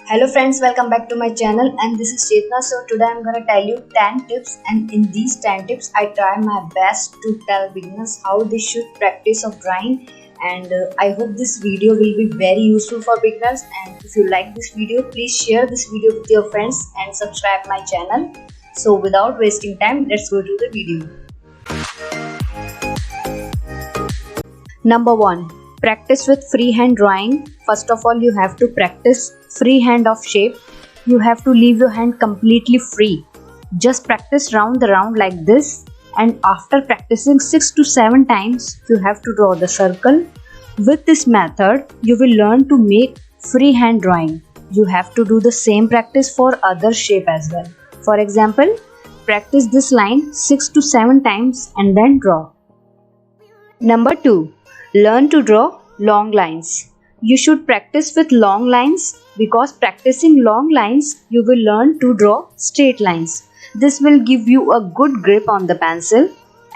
Hello friends, welcome back to my channel and this is Chetna. So today I'm gonna tell you 10 tips, and in these 10 tips I try my best to tell beginners how they should practice of drawing, and I hope this video will be very useful for beginners. And if you like this video, please share this video with your friends and subscribe my channel. So without wasting time, let's go to the video. Number 1. Practice with freehand drawing. First of all, you have to practice freehand of shape. You have to leave your hand completely free. Just practice round the round like this, and after practicing 6 to 7 times, you have to draw the circle. With this method, you will learn to make freehand drawing. You have to do the same practice for other shape as well. For example, practice this line 6 to 7 times and then draw. Number 2. Learn to draw long lines. You should practice with long lines because practicing long lines, you will learn to draw straight lines. This will give you a good grip on the pencil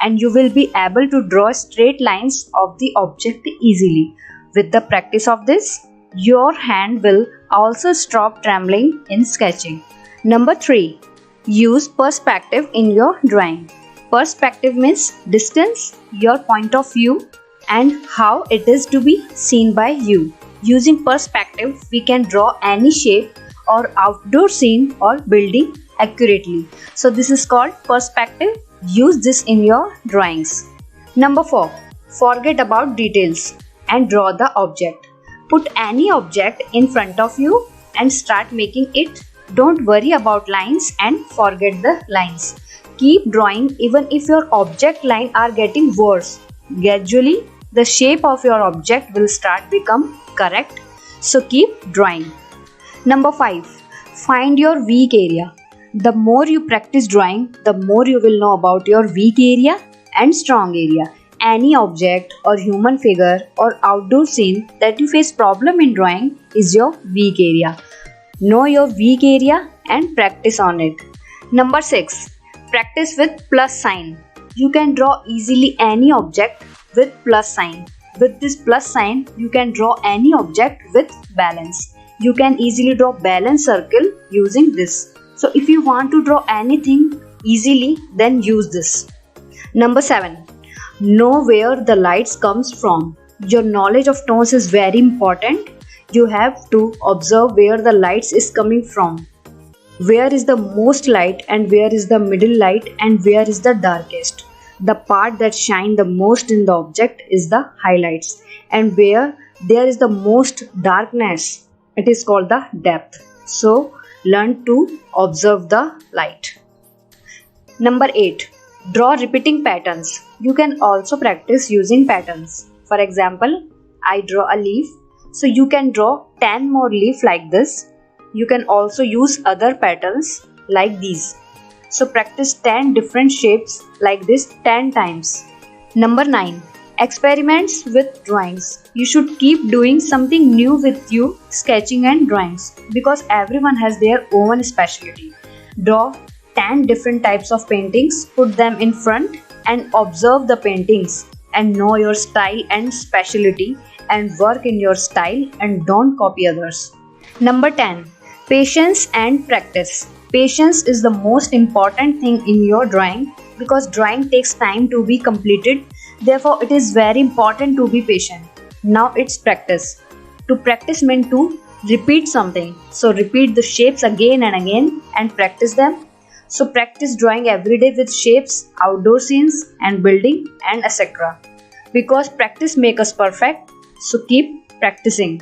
and you will be able to draw straight lines of the object easily. With the practice of this, your hand will also stop trembling in sketching. Number 3. Use perspective in your drawing. Perspective means distance, your point of view, and how it is to be seen by you. Using perspective, we can draw any shape or outdoor scene or building accurately. So this is called perspective. Use this in your drawings. Number 4. Forget about details and draw the object. Put any object in front of you and start making it. Don't worry about lines and forget the lines. Keep drawing even if your object line are getting worse. Gradually, the shape of your object will start become correct. So keep drawing. Number 5. Find your weak area. The more you practice drawing, the more you will know about your weak area and strong area. Any object or human figure or outdoor scene that you face problem in drawing is your weak area. Know your weak area and practice on it. Number 6. Practice with plus sign. You can draw easily any object with plus sign. With this plus sign, you can draw any object with balance. You can easily draw balance circle using this. So if you want to draw anything easily, then use this. Number 7. Know where the lights comes from. Your knowledge of tones is very important. You have to observe where the lights is coming from. Where is the most light and where is the middle light and where is the darkest. The part that shine the most in the object is the highlights, and where there is the most darkness, it is called the depth. So learn to observe the light. Number 8. Draw repeating patterns. You can also practice using patterns. For example, I draw a leaf, so you can draw 10 more leaf like this. You can also use other patterns like these. So practice 10 different shapes like this 10 times. Number 9. Experiments with drawings. You should keep doing something new with you sketching and drawings because everyone has their own specialty. Draw 10 different types of paintings, put them in front and observe the paintings and know your style and specialty and work in your style and don't copy others. Number 10. Patience and practice. Patience is the most important thing in your drawing because drawing takes time to be completed. Therefore, it is very important to be patient. Now it's practice. To practice means to repeat something. So repeat the shapes again and again and practice them. So practice drawing every day with shapes, outdoor scenes and building and etc. Because practice makes us perfect. So keep practicing.